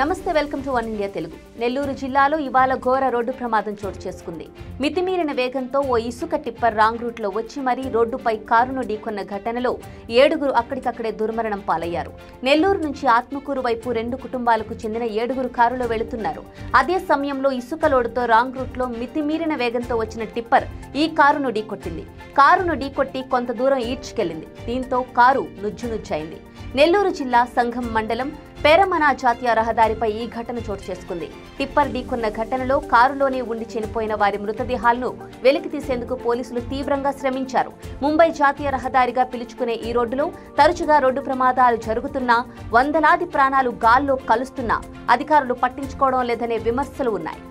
నమస్తే welcome to one India Telugu. Nellore జిల్లాలో ఇవాళ ఘోర రోడ్డు ప్రమాదం చోటు చేసుకుంది. మితిమీరిన వేగంతో ఓ ఇసుక టిప్పర్ రాంగ్ రూట్ లో వచ్చి మరీ రోడ్డుపై కారును ఢీకొన్న ఘటనలో 7గురు అక్కడికక్కడే దుర్మరణం పాలయ్యారు. నెల్లూరు నుంచి ఆత్మకూరు వైపు 2 కుటుంబాలకు చెందిన 7గురు కారులో వెళుతున్నారు. అదే సమయంలో ఇసుక లోడుతో రాంగ్ రూట్ లో మితిమీరిన వేగంతో వచ్చిన టిప్పర్ ఈ కారును ఢీకొట్టింది. కారును ఢీకొట్టి కొంత దూరం ఈడ్చుకెళ్లింది. దీంతో కారు నుజ్జునుజ్జైంది. నెల్లూరు జిల్లా సంఘం మండలం పేరమనా జాతీయ రహదారిపై ఈ ఘటన చోటు చేసుకుంది. టిప్పర్ ఢీకొన్న ఘటనలో కారులోనే ఉండి చనిపోయిన వారి మృతదేహాలను వెలికి తీసేందుకు పోలీసులు తీవ్రంగా శ్రమించారు. ముంబై జాతీయ రహదారిగా పిలుచుకునే ఈ రోడ్డులో తరచుగా రోడ్డు ప్రమాదాలు జరుగుతున్నా, వందలాది ప్రాణాలు గాల్లో కలుస్తున్నా అధికారులు పట్టించుకోవడం లేదనే విమర్శలు ఉన్నాయి.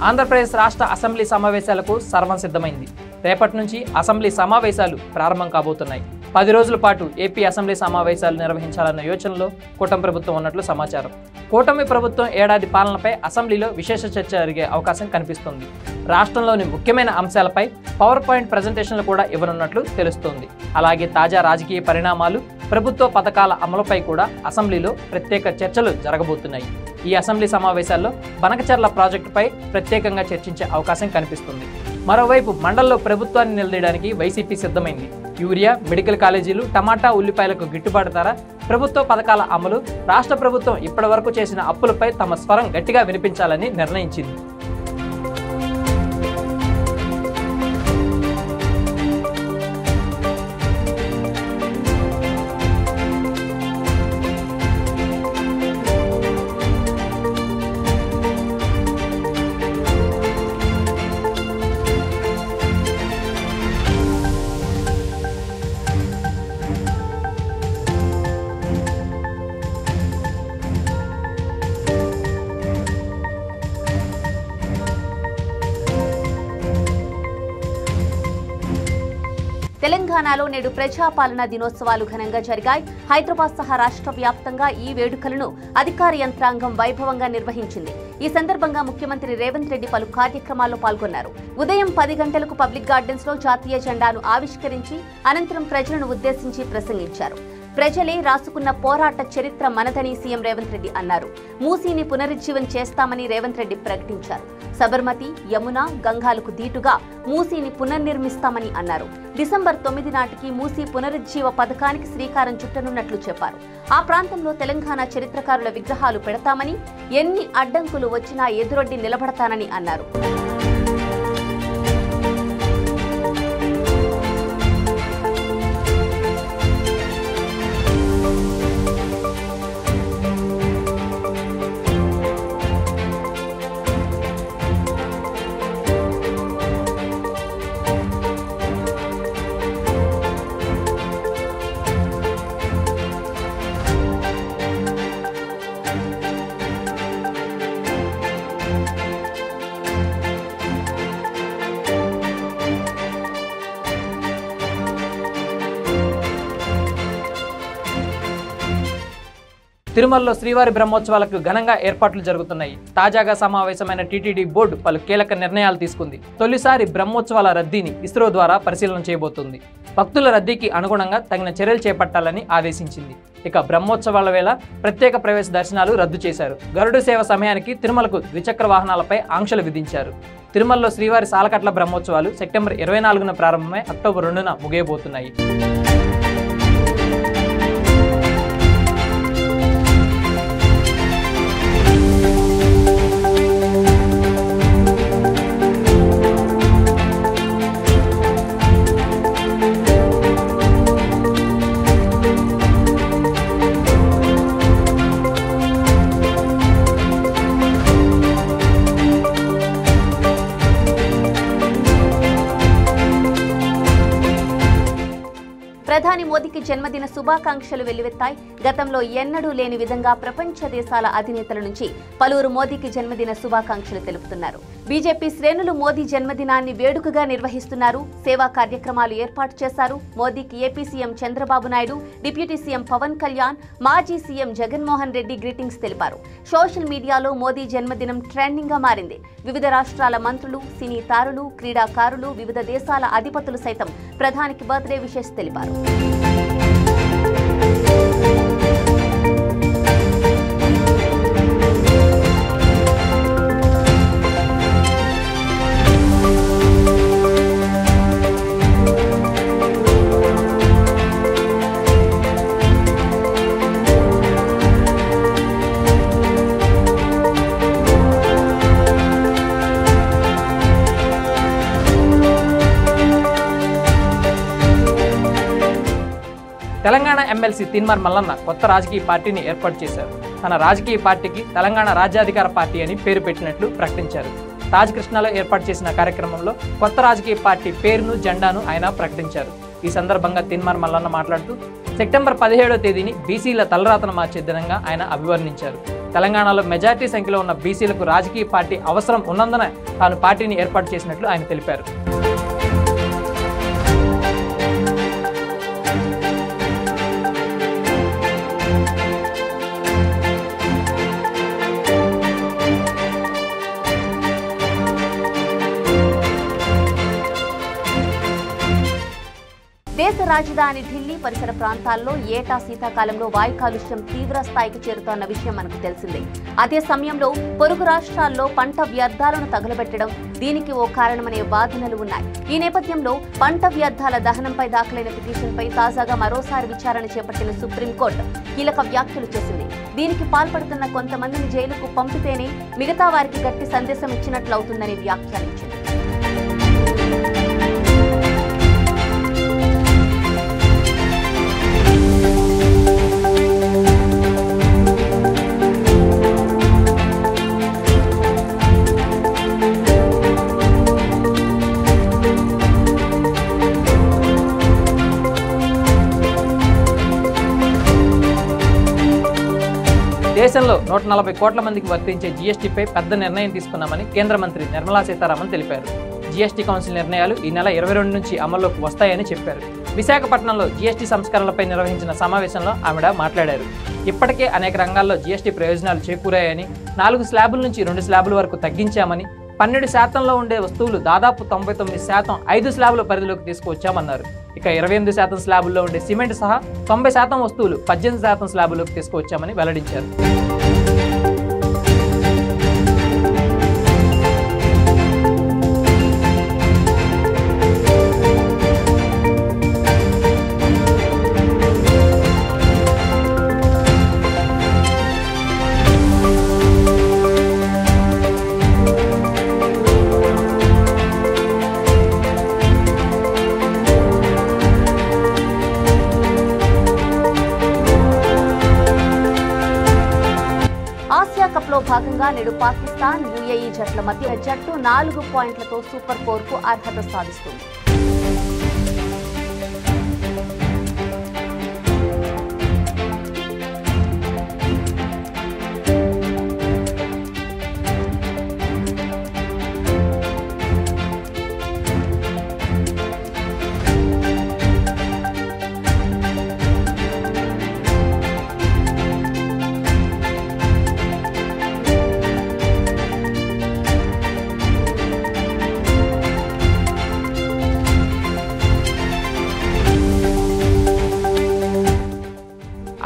ఆంధ్రప్రదేశ్ రాష్ట్ర అసెంబ్లీ సమావేశాలకు సర్వం సిద్ధమైంది. రేపటి నుంచి అసెంబ్లీ సమావేశాలు ప్రారంభం కాబోతున్నాయి. 10 రోజుల పాటు ఏపీ అసెంబ్లీ సమావేశాలు నిర్వహించాలన్న యోచనలో కూటమి ప్రభుత్వం ఉన్నట్లు సమాచారం. కూటమి ప్రభుత్వం ఏడాది పాలనపై అసెంబ్లీలో విశేష చర్చ జరిగే అవకాశం కనిపిస్తోంది. రాష్ట్రంలోని ముఖ్యమైన అంశాలపై పవర్ పాయింట్ ప్రజెంటేషన్లు కూడా ఇవ్వనున్నట్లు తెలుస్తోంది. అలాగే తాజా రాజకీయ పరిణామాలు, ప్రభుత్వ పథకాల అమలుపై కూడా అసెంబ్లీలో ప్రత్యేక చర్చలు జరగబోతున్నాయి. ఈ అసెంబ్లీ సమావేశాల్లో బనకచర్ల ప్రాజెక్టుపై ప్రత్యేకంగా చర్చించే అవకాశం కనిపిస్తుంది. మరోవైపు మండల్లో ప్రభుత్వాన్ని నిలదీయడానికి వైసీపీ సిద్ధమైంది. యూరియా, మెడికల్ కాలేజీలు, టమాటా, ఉల్లిపాయలకు గిట్టుబాటు ధర, ప్రభుత్వ పథకాల అమలు, రాష్ట్ర ప్రభుత్వం ఇప్పటివరకు చేసిన అప్పులపై తమ స్వరం గట్టిగా వినిపించాలని నిర్ణయించింది. తెలంగాణలో నేడు ప్రజాపాలన దినోత్సవాలు ఘనంగా జరిగాయి. హైదరాబాద్ సహా రాష్ట్ర వ్యాప్తంగా ఈ వేడుకలను అధికార యంత్రాంగం వైభవంగా నిర్వహించింది. ఈ సందర్భంగా ముఖ్యమంత్రి రేవంత్ రెడ్డి పలు కార్యక్రమాల్లో పాల్గొన్నారు. ఉదయం 10 గంటలకు పబ్లిక్ గార్డెన్స్ లో జాతీయ జెండాను ఆవిష్కరించి అనంతరం ప్రజలను ఉద్దేశించి ప్రసంగించారు. ప్రజలే రాసుకున్న పోరాట చరిత్ర మనదని సీఎం రేవంత్ రెడ్డి అన్నారు. మూసీని పునరుజ్జీవం చేస్తామని రేవంత్ రెడ్డి ప్రకటించారు. సబర్మతి, యమున, గంగాలకు దీటుగా మూసీని పునర్నిర్మిస్తామని అన్నారు. డిసెంబర్ 9 నాటికి మూసీ పునరుజ్జీవ పథకానికి శ్రీకారం చుట్టనున్నట్లు చెప్పారు. ఆ ప్రాంతంలో తెలంగాణ చరిత్రకారుల విగ్రహాలు పెడతామని, ఎన్ని అడ్డంకులు వచ్చినా ఎదురొడ్డి నిలబడతానని అన్నారు. తిరుమలలో శ్రీవారి బ్రహ్మోత్సవాలకు ఘనంగా ఏర్పాట్లు జరుగుతున్నాయి. తాజాగా సమావేశమైన టీటీడీ బోర్డు పలు కీలక నిర్ణయాలు తీసుకుంది. తొలిసారి బ్రహ్మోత్సవాల రద్దీని ఇస్రో ద్వారా పరిశీలన చేయబోతుంది. భక్తుల రద్దీకి అనుగుణంగా తగిన చర్యలు చేపట్టాలని ఆదేశించింది. ఇక బ్రహ్మోత్సవాల వేళ ప్రత్యేక ప్రవేశ దర్శనాలు రద్దు చేశారు. గరుడు సేవ సమయానికి తిరుమలకు ద్విచక్ర వాహనాలపై ఆంక్షలు విధించారు. తిరుమలలో శ్రీవారి సాలకట్ల బ్రహ్మోత్సవాలు సెప్టెంబర్ 24న ప్రారంభమై అక్టోబర్ 2న ముగియబోతున్నాయి. ప్రధాని మోదీకి జన్మదిన శుభాకాంక్షలు వెల్లువెత్తాయి. గతంలో ఎన్నడూ లేని విధంగా ప్రపంచ దేశాల అధినేతల నుంచి పలువురు మోదీకి జన్మదిన శుభాకాంక్షలు తెలుపుతున్నారు. బీజేపీ శ్రేణులు మోదీ జన్మదినాన్ని వేడుకగా నిర్వహిస్తున్నారు. సేవా కార్యక్రమాలు ఏర్పాటు చేశారు. మోదీకి AP CM Chandrababu Naidu, deputy CM Pawan Kalyan, మాజీ సీఎం జగన్మోహన్ రెడ్డి గ్రీటింగ్స్ తెలిపారు. సోషల్ మీడియాలో మోదీ జన్మదినం ట్రెండింగ్ గా మారింది. వివిధ రాష్ట్రాల మంత్రులు, సినీ తారులు, క్రీడాకారులు, వివిధ దేశాల అధిపతులు సైతం ప్రధానికి బర్త్డే విషెస్ తెలిపారు. తెలంగాణ ఎమ్మెల్సీ తిన్మార్ మల్లన్న కొత్త రాజకీయ పార్టీని ఏర్పాటు చేశారు. తన రాజకీయ పార్టీకి తెలంగాణ రాజ్యాధికార పార్టీ అని పేరు పెట్టినట్లు ప్రకటించారు. తాజ్కృష్ణలో ఏర్పాటు చేసిన కార్యక్రమంలో కొత్త రాజకీయ పార్టీ పేరును, జెండాను ఆయన ప్రకటించారు. ఈ సందర్భంగా తిన్మార్ మల్లన్న మాట్లాడుతూ సెప్టెంబర్ 17వ తేదీని బీసీల తలరాతను మార్చే దినంగా ఆయన అభివర్ణించారు. తెలంగాణలో మెజార్టీ సంఖ్యలో ఉన్న బీసీలకు రాజకీయ పార్టీ అవసరం ఉన్నందున తాను పార్టీని ఏర్పాటు చేసినట్లు ఆయన తెలిపారు. దేశ రాజధాని ఢిల్లీ పరిసర ప్రాంతాల్లో ఏటా శీతాకాలంలో వాయు కాలుష్యం తీవ్ర స్థాయికి చేరుతోన్న విషయం మనకు తెలిసిందే. అదే సమయంలో పొరుగు రాష్ట్రాల్లో పంట వ్యర్థాలను తగలబెట్టడం దీనికి ఓ కారణమనే వాదనలు ఉన్నాయి. ఈ నేపథ్యంలో పంట వ్యర్థాల దహనంపై దాఖలైన పిటిషన్పై తాజాగా మరోసారి విచారణ చేపట్టిన సుప్రీంకోర్టు కీలక వ్యాఖ్యలు చేసింది. దీనికి పాల్పడుతున్న కొంతమందిని జైలుకు పంపితేనే మిగతా వారికి గట్టి సందేశం ఇచ్చినట్లవుతుందని వ్యాఖ్యానించింది. దేశంలో 140 కోట్ల మందికి వర్తించే జీఎస్టీపై పెద్ద నిర్ణయం తీసుకున్నామని కేంద్ర మంత్రి నిర్మలా సీతారామన్ తెలిపారు. జీఎస్టీ కౌన్సిల్ నిర్ణయాలు ఈ నెల 22 నుంచి అమల్లోకి వస్తాయని చెప్పారు. విశాఖపట్నంలో జీఎస్టీ సంస్కరణలపై నిర్వహించిన సమావేశంలో ఆవిడ మాట్లాడారు. ఇప్పటికే అనేక రంగాల్లో జీఎస్టీ ప్రయోజనాలు చేకూరాయని, 4 స్లాబుల నుంచి 2 స్లాబుల వరకు తగ్గించామని, 12% ఉండే వస్తువులు దాదాపు 99% 5 స్లాబుల పరిధిలోకి తీసుకువచ్చామన్నారు. ఇక 28% స్లాబుల్లో ఉండే సిమెంట్ సహా 90% వస్తువులు 18% స్లాబులోకి తీసుకువచ్చామని వెల్లడించారు. ఆసియా కప్లో భాగంగా నేడు పాకిస్తాన్, యుఏఈ జట్ల మధ్య జట్టు 4 పాయింట్లతో సూపర్ 4కు అర్హత సాధిస్తుంది.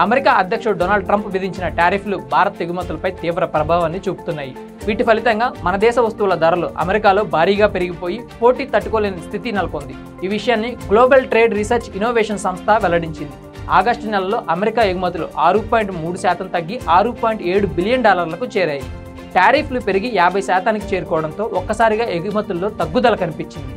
అమెరికా అధ్యక్షుడు డొనాల్డ్ ట్రంప్ విధించిన టారిఫ్లు భారత్ ఎగుమతులపై తీవ్ర ప్రభావాన్ని చూపుతున్నాయి. వీటి ఫలితంగా మన దేశ వస్తువుల ధరలు అమెరికాలో భారీగా పెరిగిపోయి పోటీ తట్టుకోలేని స్థితి నెలకొంది. ఈ విషయాన్ని గ్లోబల్ ట్రేడ్ రీసెర్చ్ ఇన్నోవేషన్ సంస్థ వెల్లడించింది. ఆగస్టు నెలలో అమెరికా ఎగుమతులు 6.3% తగ్గి $6.7 బిలియన్ చేరాయి. టారిఫ్లు పెరిగి 50% చేరుకోవడంతో ఒక్కసారిగా ఎగుమతుల్లో తగ్గుదల కనిపించింది.